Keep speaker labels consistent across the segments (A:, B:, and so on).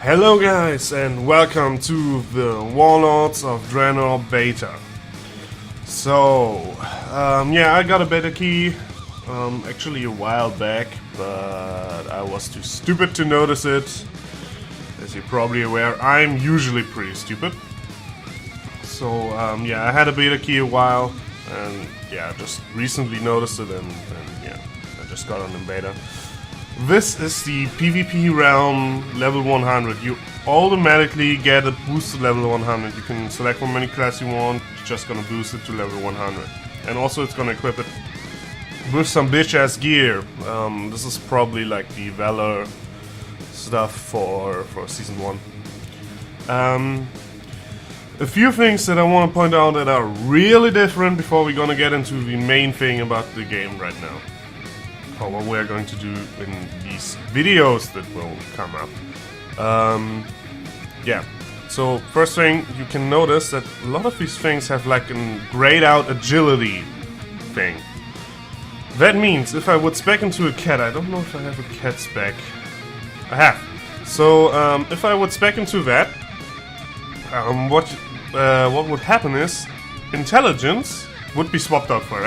A: Hello guys and welcome to the Warlords of Dreanor beta. So, yeah, I got a beta key actually a while back, but I was too stupid to notice it. As you're probably aware, I'm usually pretty stupid. So, yeah, I had a beta key a while, and yeah, just recently noticed it, and yeah, I just got on in beta. This is the PvP realm level 100. You automatically get a boosted level 100. You can select how many class you want, it's just gonna boost it to level 100. And also it's gonna equip it with some bitch ass gear. This is probably like the Valor stuff for Season 1. A few things that I want to point out that are really different before we're gonna get into the main thing about the game right now. Or what we're going to do in these videos that will come up. Yeah, so first thing, you can notice that a lot of these things have like a grayed out agility thing. That means if I would spec into a cat, I don't know if I have a cat spec. I have. So if I would spec into that, what would happen is intelligence would be swapped out for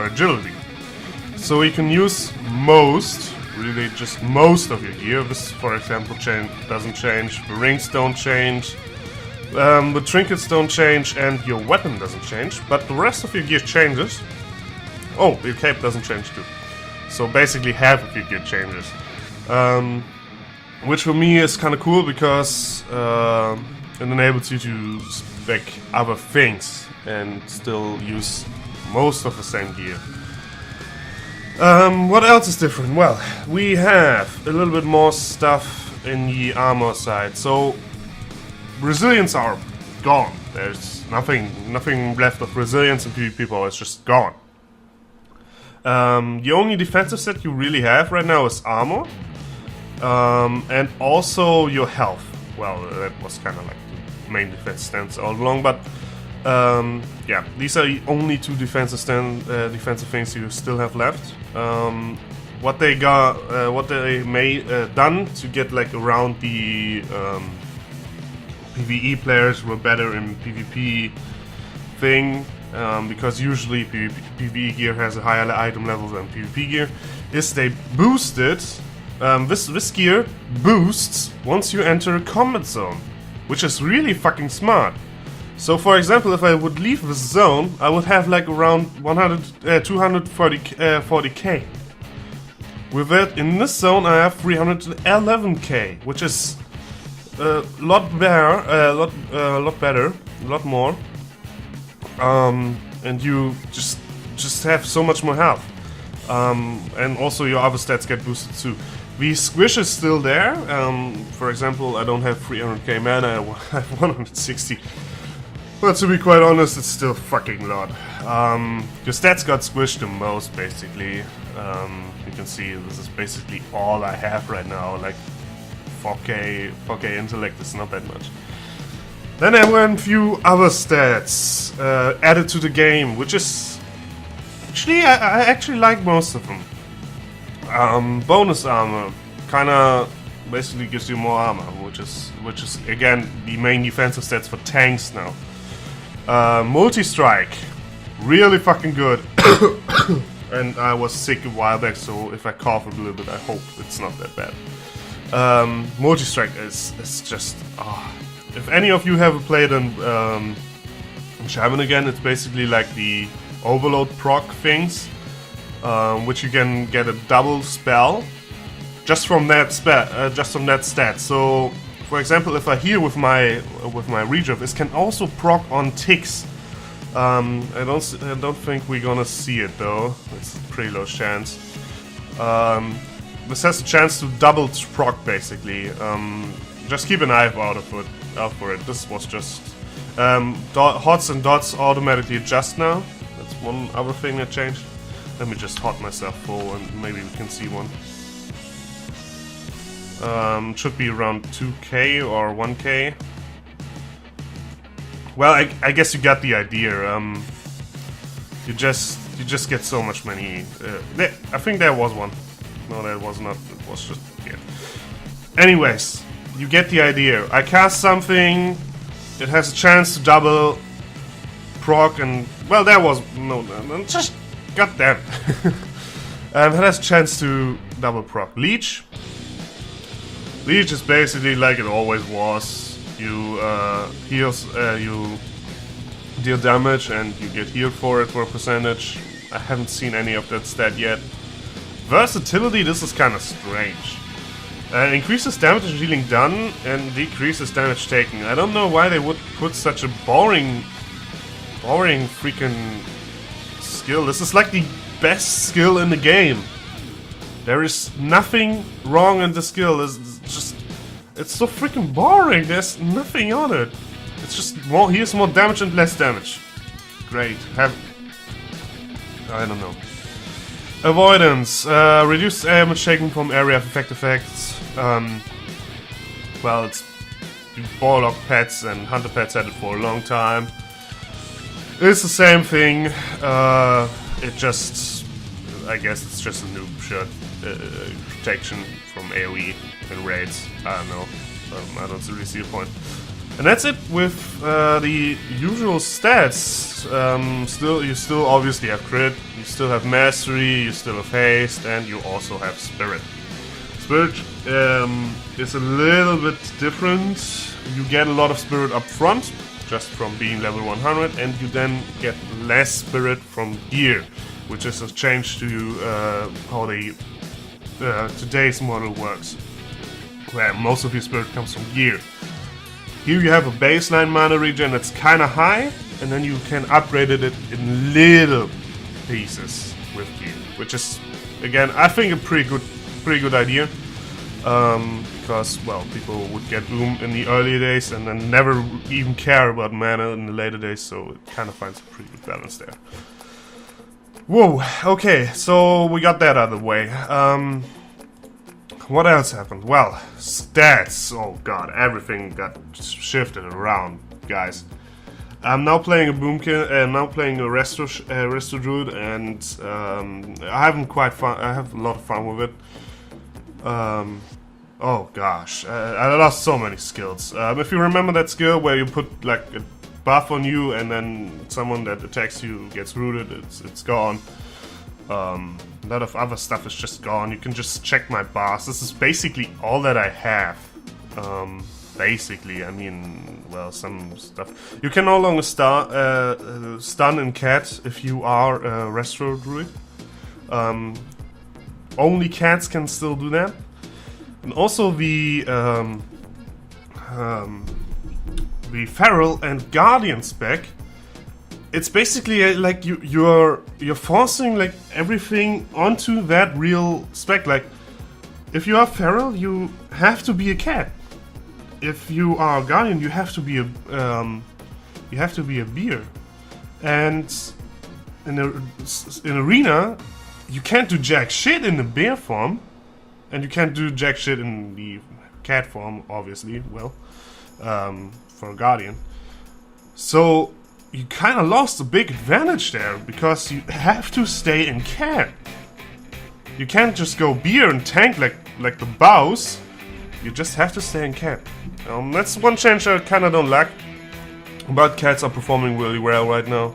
A: agility. So you can use really just most of your gear. This, for example, doesn't change. The rings don't change. The trinkets don't change, and your weapon doesn't change. But the rest of your gear changes. Oh, your cape doesn't change too. So basically half of your gear changes. Which for me is kind of cool because it enables you to spec other things and still use most of the same gear. What else is different? Well, we have a little bit more stuff in the armor side. So, resilience are gone. There's nothing left of resilience in PvP power. It's just gone. The only defensive set you really have right now is armor, and also your health. Well, that was kind of like the main defense stance all along, but. Yeah, these are the only two defensive things you still have left. What they made done to get like around the PvE players who are better in PvP thing, because usually PvE gear has a higher item level than PvP gear, is they boosted this gear boosts once you enter a combat zone, which is really fucking smart. So, for example, if I would leave this zone, I would have like around 240k. With that, in this zone, I have 311k, which is a lot better, a lot more. And you just have so much more health. And also your other stats get boosted too. The squish is still there. For example, I don't have 300k mana, I have 160. But to be quite honest, it's still fucking a lot. Your stats got squished the most, basically. You can see this is basically all I have right now. Like 4k intellect is not that much. Then there were a few other stats added to the game, which is actually I actually like most of them. Bonus armor, kinda basically gives you more armor, which is again the main defensive stats for tanks now. Multi-strike, really fucking good. And I was sick a while back, so if I cough a little bit, I hope it's not that bad. Multi-strike is just... If any of you have played in Shaman again, it's basically like the overload proc things, which you can get a double spell just from that stat. So, for example, if I heal with my rejuve, this can also proc on ticks. I don't think we're gonna see it though. It's a pretty low chance. This has a chance to double proc basically. Just keep an eye out for it. This was just hots and dots automatically adjust now. That's one other thing that changed. Let me just hot myself full and maybe we can see one. Should be around 2k or 1k. Well, I guess you got the idea. You just get so much money. I think there was one. No, that was not. It was just yeah. Anyways, you get the idea. I cast something, it has a chance to double proc, and well, there was no, just goddamn. It has a chance to double proc. Leech. Leech is basically like it always was. You you deal damage and you get healed for it for a percentage. I haven't seen any of that stat yet. Versatility, this is kind of strange. Increases damage and healing done and decreases damage taken. I don't know why they would put such a boring freaking skill. This is like the best skill in the game. There is nothing wrong in the skill. It's so freaking boring. There's nothing on it. It's just more. Here's more damage and less damage. Great. I don't know. Avoidance. Reduce damage taken from area of effect effects. Well, it's Warlock pets and Hunter pets had it for a long time. It's the same thing. It just, I guess it's just a noob shirt protection from AoE and raids. I don't know. I don't really see a point. And that's it with the usual stats. You still obviously have crit, you still have mastery, you still have haste, and you also have spirit. Spirit is a little bit different. You get a lot of spirit up front, just from being level 100, and you then get less spirit from gear, which is a change to how the today's model works, where most of your spirit comes from gear. Here you have a baseline mana regen that's kind of high, and then you can upgrade it in little pieces with gear, which is, again, I think a pretty good idea. Because, well, people would get Boom in the early days and then never even care about mana in the later days, so it kind of finds a pretty good balance there. Whoa, okay, so we got that out of the way. What else happened? Well, stats. Oh god, everything got shifted around, guys. I'm now playing a now playing a Resto Druid, and I have a lot of fun with it. Oh gosh, I lost so many skills. If you remember that skill where you put like a buff on you and then someone that attacks you gets rooted, it's gone. A lot of other stuff is just gone. You can just check my bars. This is basically all that I have. Basically, I mean, well, some stuff. You can no longer stun and cat if you are a Resto Druid. Only cats can still do that. And also the Feral and Guardian spec. It's basically like you're forcing like everything onto that real spec. Like, if you are Feral, you have to be a cat. If you are a Guardian, you have to be a bear. And in Arena, you can't do jack shit in the bear form, and you can't do jack shit in the cat form, obviously. Well, for a Guardian, so you kind of lost a big advantage there, because you have to stay in cat. You can't just go beer and tank like the bows. You just have to stay in cat. That's one change I kind of don't like. But cats are performing really well right now.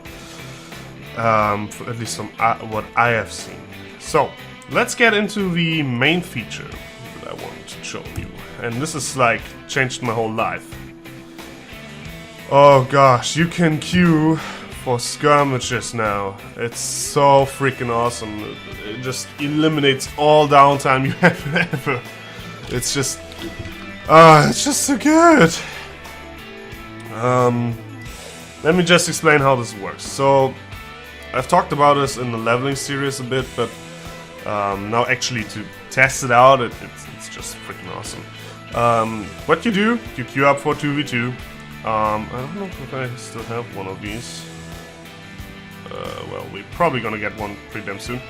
A: For at least from what I have seen. So, let's get into the main feature that I wanted to show you. And this is like changed my whole life. Oh gosh, you can queue for skirmishes now. It's so freaking awesome. It just eliminates all downtime you have ever. It's just so good. Let me just explain how this works. So, I've talked about this in the leveling series a bit, but now actually to test it out, it's just freaking awesome. What you do, you queue up for 2v2. I don't know if I still have one of these. Well, we're probably gonna get one pretty damn soon.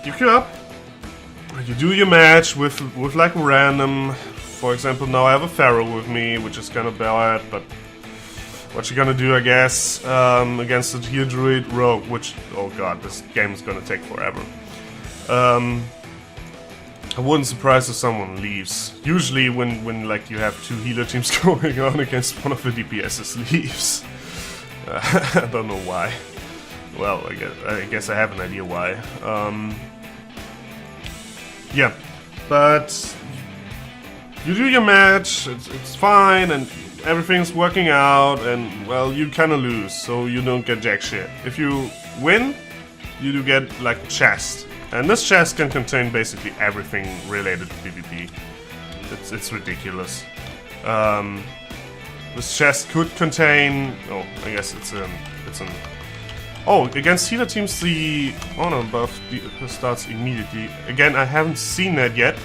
A: You queue up. You do your match with like random. For example, now I have a Pharaoh with me, which is kind of bad, but what you're gonna do, I guess, against the Heal Druid Rogue, which, oh god, this game is gonna take forever. I wouldn't surprise if someone leaves. Usually when like you have two healer teams going on against one of the DPSs leaves. I don't know why. Well, I guess I have an idea why. Yeah, but you do your match, it's fine, and everything's working out, and well, you kinda lose, so you don't get jack shit. If you win, you do get like a chest. And this chest can contain basically everything related to PvP. It's ridiculous. This chest could contain... Oh, I guess it's an... Oh, against healer teams the honor buff starts immediately. Again, I haven't seen that yet.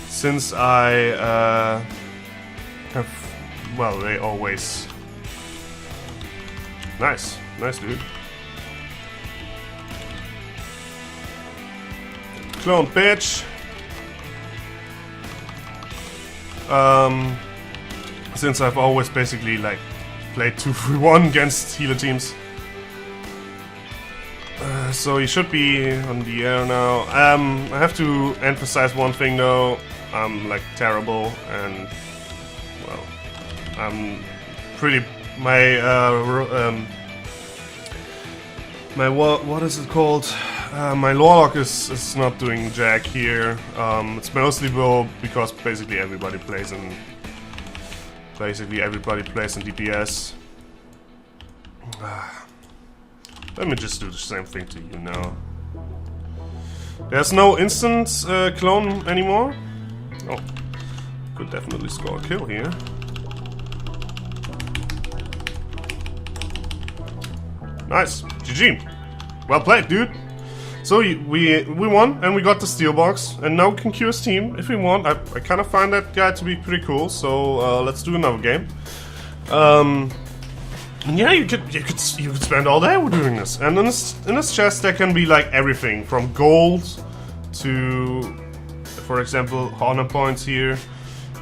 A: Since I have... Well, they always... Nice. Nice, dude. Clone bitch. Since I've always basically like played 2-3-1 against healer teams. So he should be on the air now. I have to emphasize one thing though. I'm like terrible and well, I'm pretty what is it called? My Warlock is not doing jack here. It's mostly because basically everybody plays in DPS. Let me just do the same thing to you now. There's no instant clone anymore. Oh, could definitely score a kill here. Nice, GG. Well played, dude. So we won and we got the steel box, and now we can queue his team if we want. I kind of find that guy to be pretty cool. So let's do another game. Yeah, you could spend all day doing this. And in this chest there can be like everything from gold to, for example, honor points here.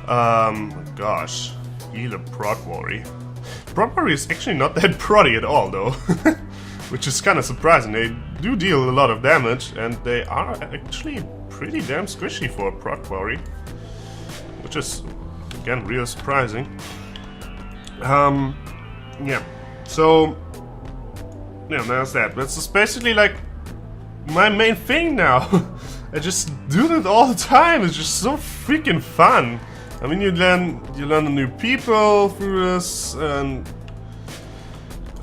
A: Gosh, healer prot worry. Prot worry is actually not that protty at all though. Which is kind of surprising. They do deal a lot of damage, and they are actually pretty damn squishy for a prot quarry, which is again real surprising. Yeah. So yeah, there's that. That's just basically like my main thing now. I just do that all the time. It's just so freaking fun. I mean, you learn the new people through this, and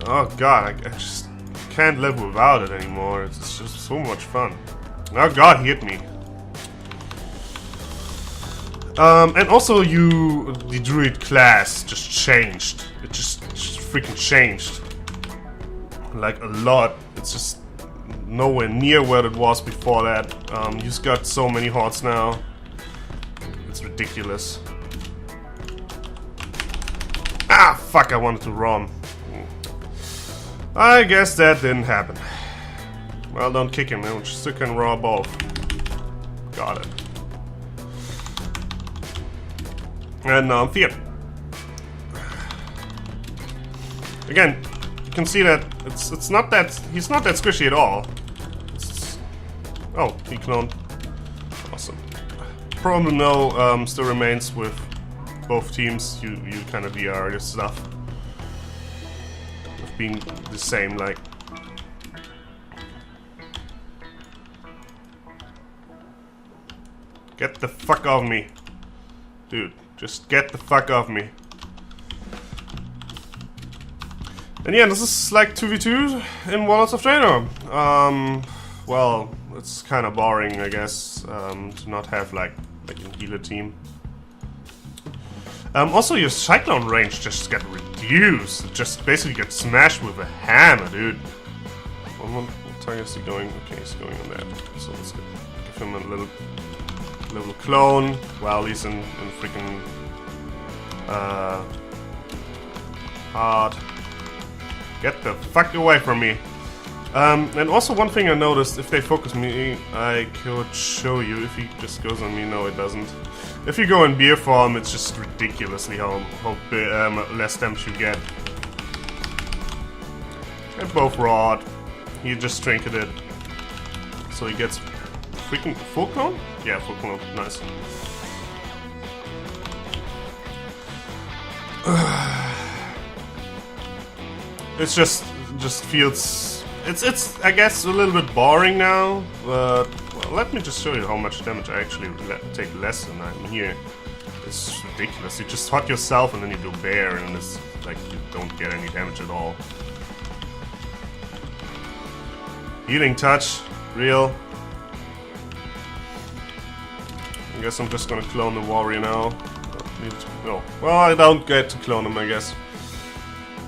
A: oh god, I just can't live without it anymore. It's just so much fun. Oh god, he hit me. And also the Druid class just changed. It just freaking changed. Like a lot. It's just nowhere near where it was before that. You just got so many hordes now. It's ridiculous. Ah, fuck, I wanted to run. I guess that didn't happen. Well, don't kick him, man. We still can raw both. Got it. And now I'm feared. Again, you can see that it's not that he's not that squishy at all. Oh, he cloned. Awesome. Problem though still remains with both teams. You kind of DR this stuff. Being the same, like get the fuck off me, dude. Just get the fuck off me. And yeah, this is like 2v2 in Warlords of Dreanor. Well, it's kind of boring, I guess, to not have like a healer team. Also, your cyclone range just got reduced. It just basically gets smashed with a hammer, dude. What target is he going? Okay, he's going on that. So let's give him a little clone while he's in freaking hard. Get the fuck away from me. And also one thing I noticed, if they focus me, I could show you. If he just goes on me, no, it doesn't. If you go in beer form, it's just ridiculously how less damage you get. And both rod. He just trinketed. So he gets freaking full clone? Yeah, full clone. Nice. It's just feels. It's I guess a little bit boring now, but well, let me just show you how much damage I actually take less than I'm here. It's ridiculous. You just hot yourself and then you do bear, and it's like you don't get any damage at all. Healing touch, real. I guess I'm just gonna clone the warrior now. No, well, I don't get to clone him, I guess.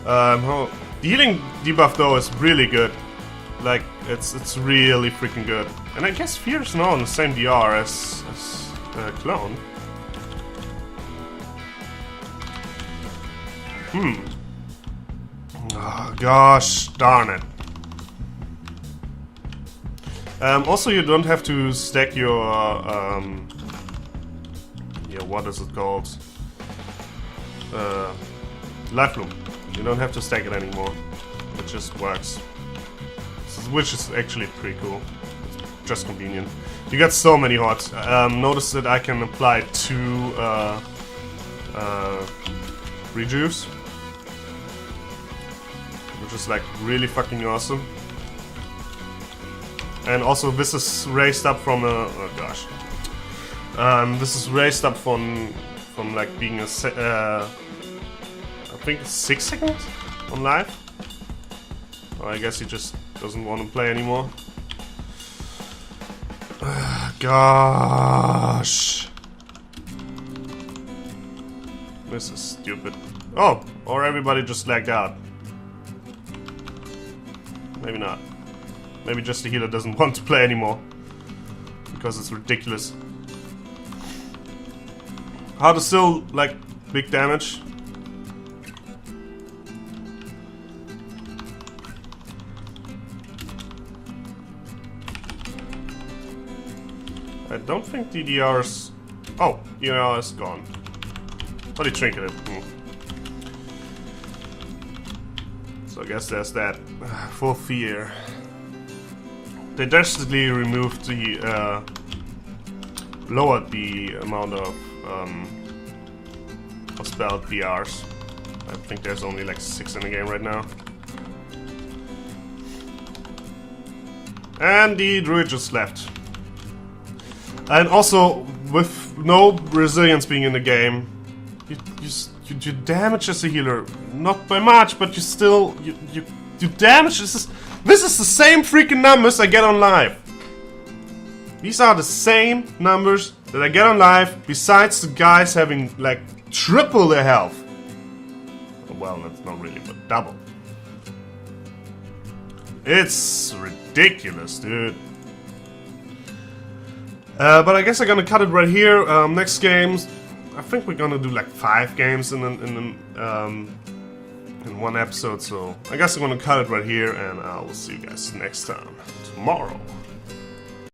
A: The healing debuff though is really good. Like it's really freaking good. And I guess Fear is now on the same DR as clone. Oh gosh, darn it. Also, you don't have to stack your what is it called? Life Bloom. You don't have to stack it anymore. It just works. Which is actually pretty cool. It's just convenient. You get so many hots. Notice that I can apply 2 rejuves, which is like really fucking awesome. And also this is raised up from a oh gosh. This is raised up from like being a I think 6 seconds on live. Well, I guess he just doesn't want to play anymore. Gosh. This is stupid. Oh, or everybody just lagged out. Maybe not. Maybe just the healer doesn't want to play anymore. Because it's ridiculous. How to still, like, big damage. I don't think DDR's... Oh, DDR is gone. But he trinketed. So I guess there's that. For Fear. They drastically removed the... lowered the amount of spelled DRs. I think there's only like 6 in the game right now. And the Druid just left. And also, with no resilience being in the game, you damage as a healer. Not by much, but you still... You damage... This is the same freaking numbers I get on live. These are the same numbers that I get on live, besides the guys having, like, triple their health. Well, that's not really, but double. It's ridiculous, dude. But I guess I'm gonna cut it right here. Next games, I think we're gonna do like 5 games in one episode. So I guess I'm gonna cut it right here, and I will see you guys next time tomorrow.